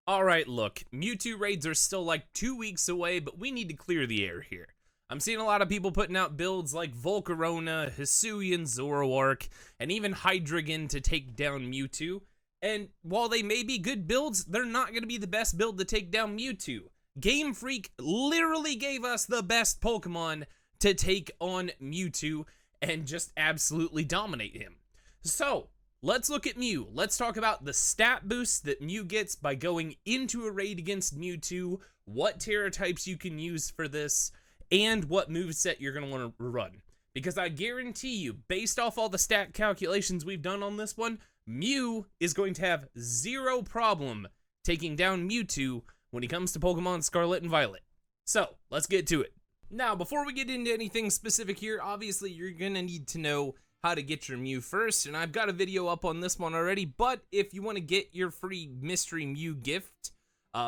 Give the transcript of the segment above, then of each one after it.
Alright, look, Mewtwo raids are still like 2 weeks away, but we need to clear the air here. I'm seeing a lot of people putting out builds like Volcarona, Hisuian Zoroark, and even Hydreigon to take down Mewtwo. And while they may be good builds, they're not going to be the best build to take down Mewtwo. Game Freak literally gave us the best Pokemon to take on Mewtwo and just absolutely dominate him. So, let's look at Mew. Let's talk about the stat boost that Mew gets by going into a raid against Mewtwo, what TERA types you can use for this, and what moveset you're going to want to run. Because I guarantee you, based off all the stat calculations we've done on this one, Mew is going to have zero problem taking down Mewtwo when it comes to Pokemon Scarlet and Violet. So, let's get to it. Now, before we get into anything specific here, obviously you're going to need to know how to get your Mew first, and I've got a video up on this one already, but if you want to get your free mystery Mew gift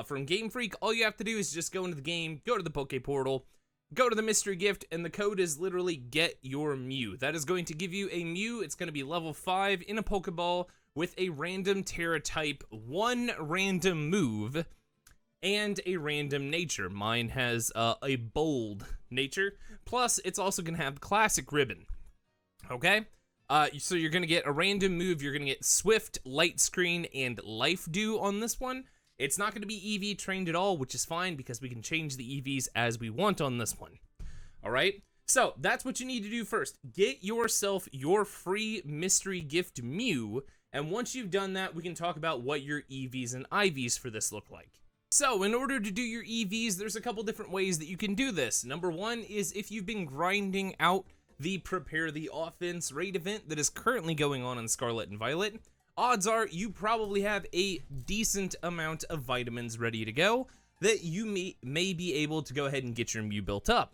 from Game Freak, all you have to do is just go into the game, go to the Poke Portal, go to the mystery gift, and the code is literally get your Mew. That is going to give you a Mew. It's going to be level 5 in a Pokeball with a random TERA type, one random move, and a random nature. Mine has a bold nature, plus it's also going to have classic ribbon. Okay, so you're going to get a random move. You're going to get Swift, Light Screen, and Life Dew on this one. It's not going to be EV trained at all, which is fine because we can change the EVs as we want on this one. All right, so that's what you need to do first. Get yourself your free mystery gift Mew, and once you've done that, we can talk about what your EVs and IVs for this look like. So in order to do your EVs, there's a couple different ways that you can do this. Number one is if you've been grinding out the Prepare the Offense raid event that is currently going on in Scarlet and Violet, odds are you probably have a decent amount of vitamins ready to go that you may be able to go ahead and get your Mew built up.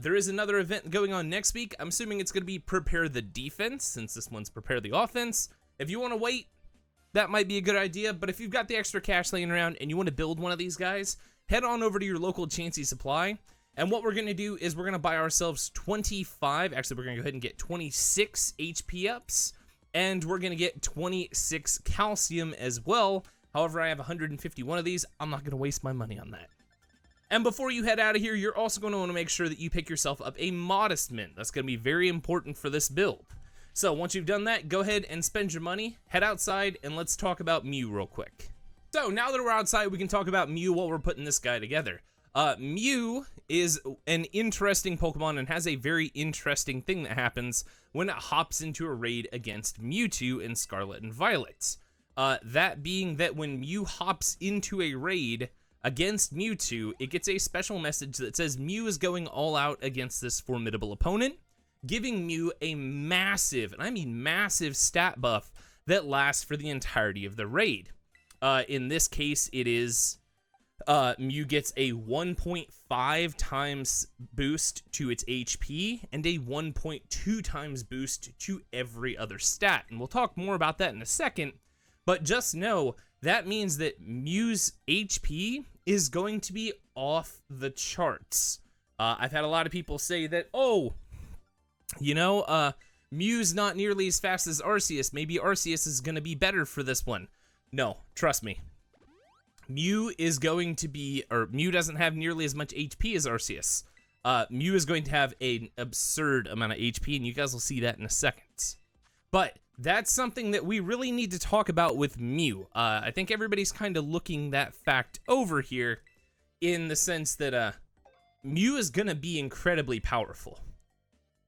There is another event going on next week. I'm assuming it's going to be Prepare the Defense, since this one's Prepare the Offense. If you want to wait, that might be a good idea, but if you've got the extra cash laying around and you want to build one of these guys, head on over to your local Chansey Supply. And what we're going to do is we're going to buy ourselves 25, actually we're going to go ahead and get 26 HP ups, and we're going to get 26 calcium as well. However, I have 151 of these. I'm not going to waste my money on that. And before you head out of here, you're also going to want to make sure that you pick yourself up a Modest Mint. That's going to be very important for this build. So once you've done that, go ahead and spend your money, head outside, and let's talk about Mew real quick. So now that we're outside, we can talk about Mew while we're putting this guy together. Mew is an interesting Pokemon and has a very interesting thing that happens when it hops into a raid against Mewtwo in Scarlet and Violet. That being that when Mew hops into a raid against Mewtwo, it gets a special message that says Mew is going all out against this formidable opponent, giving Mew a massive, and I mean massive stat buff that lasts for the entirety of the raid. In this case, it is Mew gets a 1.5 times boost to its HP and a 1.2 times boost to every other stat. And we'll talk more about that in a second, but just know that means that Mew's HP is going to be off the charts. I've had a lot of people say that, oh, you know, Mew's not nearly as fast as Arceus. Maybe Arceus is going to be better for this one. No, trust me. Mew is going to be, or Mew doesn't have nearly as much HP as Arceus. Mew is going to have an absurd amount of HP, and you guys will see that in a second. But that's something that we really need to talk about with Mew. I think everybody's kind of looking that fact over here in the sense that Mew is going to be incredibly powerful.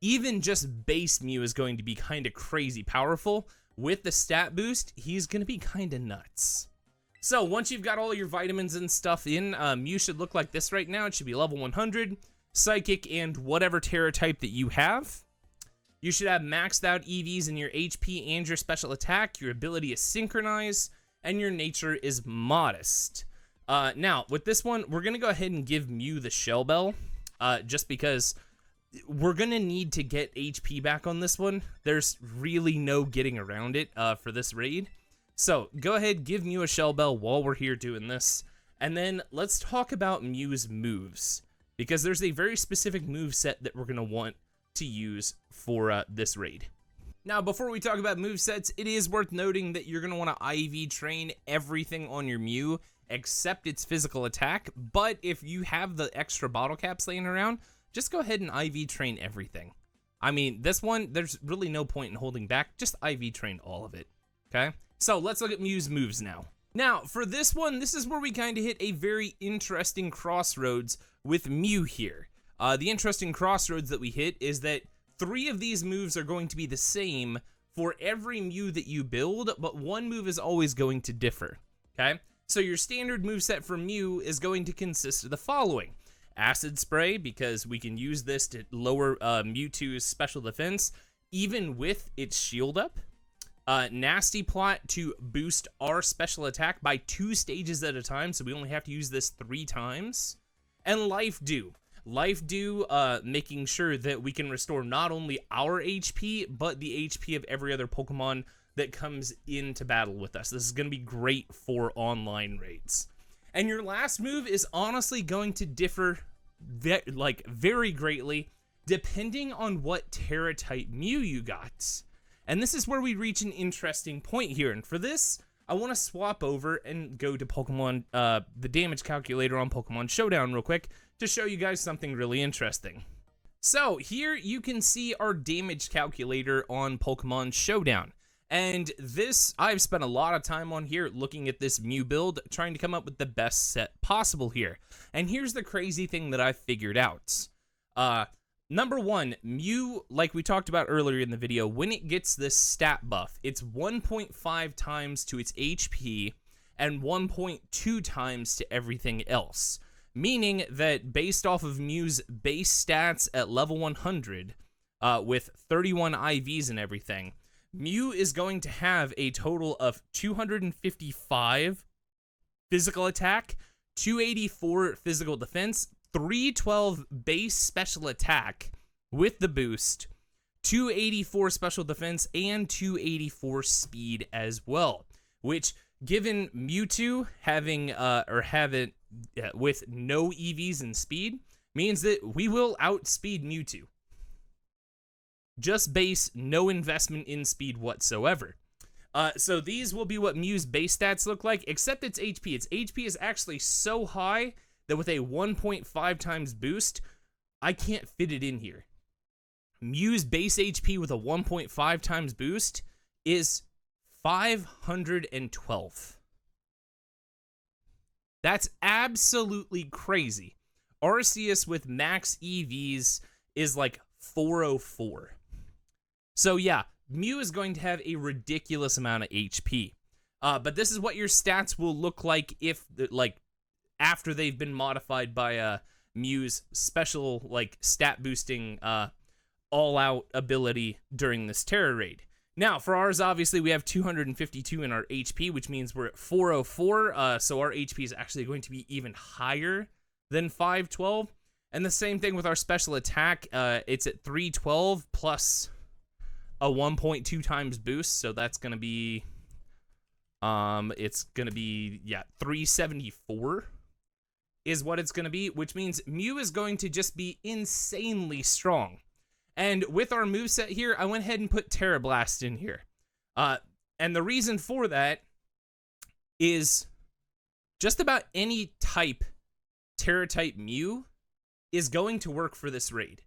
Even just base Mew is going to be kind of crazy powerful. With the stat boost, he's going to be kind of nuts. So once you've got all your vitamins and stuff in, Mew should look like this right now. It should be level 100, Psychic, and whatever TERA type that you have. You should have maxed out EVs in your HP and your special attack. Your ability is Synchronize, and your nature is Modest. Now, with this one, we're going to go ahead and give Mew the Shell Bell, just because we're going to need to get HP back on this one. There's really no getting around it for this raid. So go ahead, give Mew a Shell Bell while we're here doing this. And then let's talk about Mew's moves, because there's a very specific move set that we're going to want to use for this raid. Now, before we talk about movesets, it is worth noting that you're going to want to IV train everything on your Mew except its physical attack, but if you have the extra bottle caps laying around, just go ahead and IV train everything. I mean, this one, there's really no point in holding back, just IV train all of it, okay? So let's look at Mew's moves now. Now, for this one, this is where we kind of hit a very interesting crossroads with Mew here. The interesting crossroads that we hit is that 3 of these moves are going to be the same for every Mew that you build, but one move is always going to differ, okay? So your standard moveset for Mew is going to consist of the following. Acid Spray, because we can use this to lower Mewtwo's special defense, even with its shield up. Nasty Plot to boost our special attack by 2 stages at a time, so we only have to use this 3 times. And Life Dew. Life Dew, making sure that we can restore not only our HP, but the HP of every other Pokemon that comes into battle with us. This is going to be great for online raids. And your last move is honestly going to differ very greatly depending on what Terra type Mew you got. And this is where we reach an interesting point here. And for this, I want to swap over and go to Pokemon, the damage calculator on Pokemon Showdown real quick to show you guys something really interesting. So here you can see our damage calculator on Pokemon Showdown. And this, I've spent a lot of time on here looking at this Mew build, trying to come up with the best set possible here. And here's the crazy thing that I've figured out. Number 1, Mew, like we talked about earlier in the video, when it gets this stat buff, it's 1.5 times to its HP and 1.2 times to everything else. Meaning that based off of Mew's base stats at level 100, with 31 IVs and everything, Mew is going to have a total of 255 physical attack, 284 physical defense, 312 base special attack with the boost, 284 special defense, and 284 speed as well. Which, given Mewtwo having with no EVs and speed, means that we will outspeed Mewtwo. Just base, no investment in speed whatsoever. So these will be what Mew's base stats look like, except its HP. Its HP is actually so high that with a 1.5 times boost, I can't fit it in here. Mew's base HP with a 1.5 times boost is 512. That's absolutely crazy. Arceus with max EVs is like 404. So yeah, Mew is going to have a ridiculous amount of HP. But this is what your stats will look like if, after they've been modified by Mew's special, stat boosting, all-out ability during this Terra raid. Now, for ours, obviously, we have 252 in our HP, which means we're at 404, so our HP is actually going to be even higher than 512. And the same thing with our special attack, it's at 312 plus a 1.2 times boost, so that's going to be, it's going to be, 374 is what it's going to be, which means Mew is going to just be insanely strong. And with our moveset here, I went ahead and put Terra Blast in here. And the reason for that is just about any type, Terra type Mew, is going to work for this raid.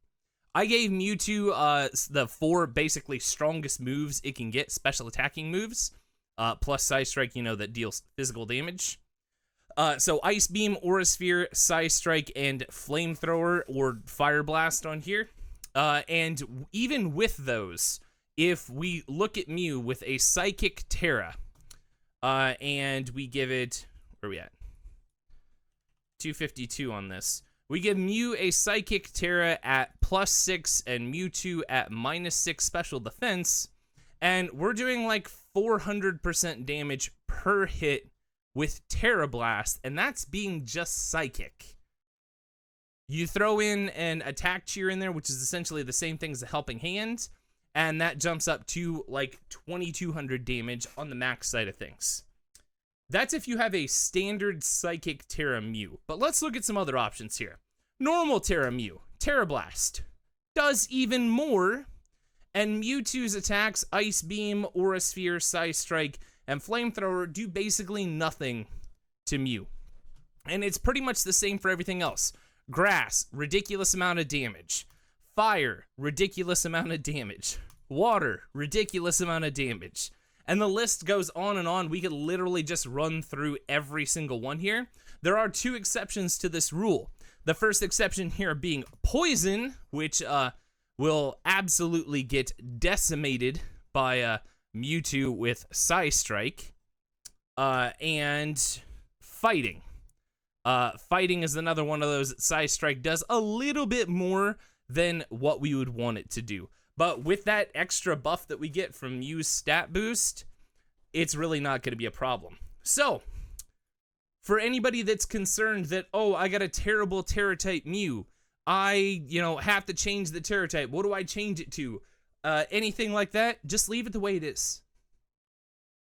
I gave Mewtwo the 4 basically strongest moves it can get, special attacking moves, plus Psy Strike, that deals physical damage. So Ice Beam, Aura Sphere, Psy Strike, and Flamethrower or Fire Blast on here. And even with those, if we look at Mew with a Psychic Terra, and we give it, where are we at? 252 on this. We give Mew a Psychic Terra at +6 and Mewtwo at -6 special defense, and we're doing like 400% damage per hit with Terra Blast, and that's being just Psychic. You throw in an Attack Cheer in there, which is essentially the same thing as a Helping Hand, and that jumps up to like 2200 damage on the max side of things. That's if you have a standard Psychic Terra Mew. But let's look at some other options here. Normal Terra Mew, Terra Blast, does even more, and Mewtwo's attacks, Ice Beam, Aura Sphere, Psy Strike, and Flamethrower do basically nothing to Mew. And it's pretty much the same for everything else. Grass, ridiculous amount of damage. Fire, ridiculous amount of damage. Water, ridiculous amount of damage. And the list goes on and on. We could literally just run through every single one here. There are 2 exceptions to this rule. The first exception here being poison, which will absolutely get decimated by Mewtwo with Psystrike. And fighting. Fighting is another one of those that Psystrike does a little bit more than what we would want it to do. But with that extra buff that we get from Mew's stat boost, it's really not going to be a problem. So, for anybody that's concerned that, oh, I got a terrible Terra type Mew, I, have to change the Terra type, what do I change it to? Anything like that, just leave it the way it is.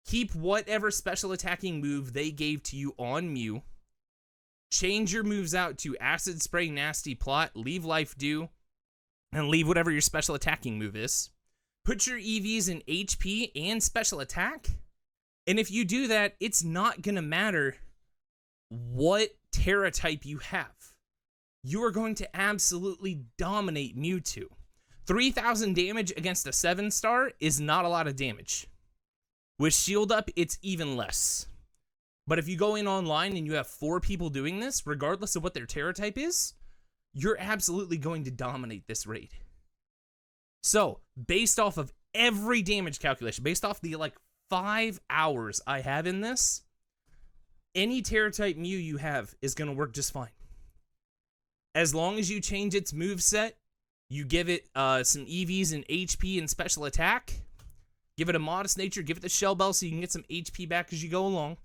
Keep whatever special attacking move they gave to you on Mew. Change your moves out to Acid Spray, Nasty Plot, leave Life Dew, and leave whatever your special attacking move is. Put your EVs in HP and special attack. And if you do that, it's not going to matter what Terra type you have. You are going to absolutely dominate Mewtwo. 3,000 damage against a 7-star is not a lot of damage. With Shield Up, it's even less. But if you go in online and you have 4 people doing this, regardless of what their Terra type is, you're absolutely going to dominate this raid. So, based off of every damage calculation, based off the 5 hours I have in this, any Terra type Mew you have is going to work just fine. As long as you change its moveset, you give it some EVs and HP and special attack, give it a modest nature, give it the Shell Bell so you can get some HP back as you go along.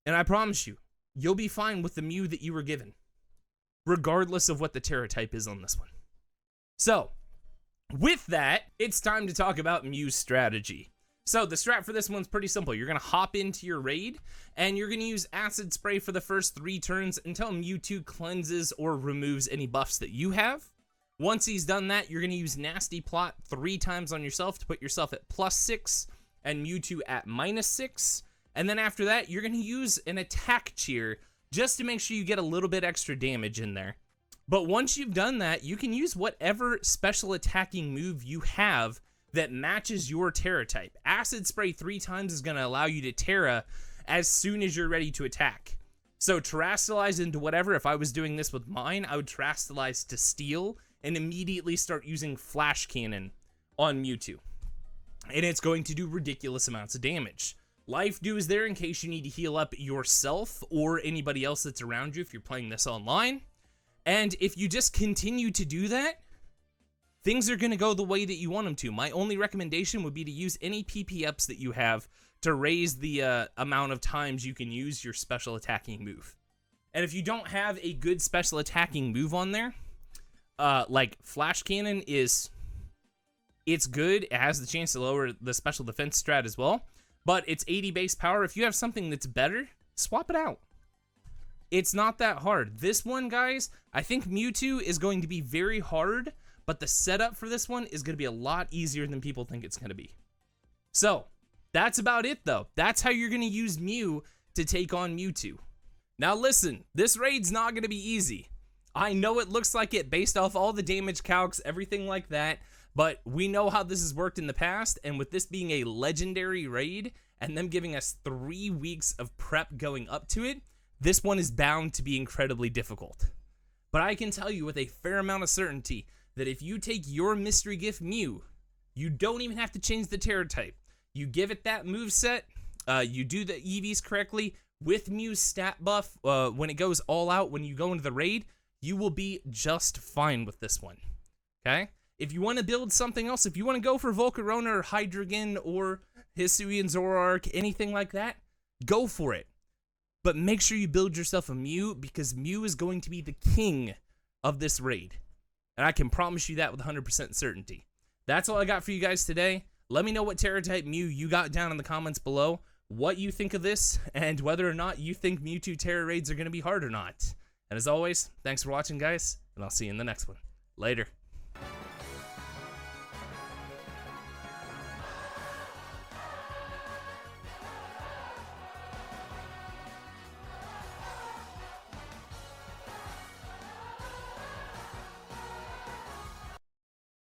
And I promise you, you'll be fine with the Mew that you were given, regardless of what the Terra type is on this one. So, with that, it's time to talk about Mew's strategy. So, the strat for this one's pretty simple. You're going to hop into your raid, and you're going to use Acid Spray for the first 3 turns until Mewtwo cleanses or removes any buffs that you have. Once he's done that, you're going to use Nasty Plot 3 times on yourself to put yourself at +6 and Mewtwo at -6. And then after that, you're going to use an Attack Cheer just to make sure you get a little bit extra damage in there. But once you've done that, you can use whatever special attacking move you have that matches your Terra type. Acid Spray 3 times is going to allow you to Terra as soon as you're ready to attack. So Terastallize into whatever. If I was doing this with mine, I would Terastallize to Steel and immediately start using Flash Cannon on Mewtwo. And it's going to do ridiculous amounts of damage. Life Dew is there in case you need to heal up yourself or anybody else that's around you if you're playing this online. And if you just continue to do that, things are going to go the way that you want them to. My only recommendation would be to use any PP ups that you have to raise the amount of times you can use your special attacking move. And if you don't have a good special attacking move on there, like Flash Cannon it's good. It has the chance to lower the special defense strat as well. But it's 80 base power. If you have something that's better, swap it out. It's not that hard. This one, guys, I think Mewtwo is going to be very hard, but the setup for this one is going to be a lot easier than people think it's going to be. So, that's about it, though. That's how you're going to use Mew to take on Mewtwo. Now, listen, this raid's not going to be easy. I know it looks like it based off all the damage calcs, everything like that. But we know how this has worked in the past, and with this being a legendary raid, and them giving us 3 weeks of prep going up to it, this one is bound to be incredibly difficult. But I can tell you with a fair amount of certainty that if you take your Mystery Gift Mew, you don't even have to change the Terra type. You give it that moveset, you do the EVs correctly, with Mew's stat buff, when it goes all out, when you go into the raid, you will be just fine with this one, okay? If you want to build something else, if you want to go for Volcarona or Hydreigon or Hisuian Zoroark, anything like that, go for it. But make sure you build yourself a Mew, because Mew is going to be the king of this raid. And I can promise you that with 100% certainty. That's all I got for you guys today. Let me know what Terra type Mew you got down in the comments below, what you think of this, and whether or not you think Mewtwo Terra raids are going to be hard or not. And as always, thanks for watching, guys, and I'll see you in the next one. Later.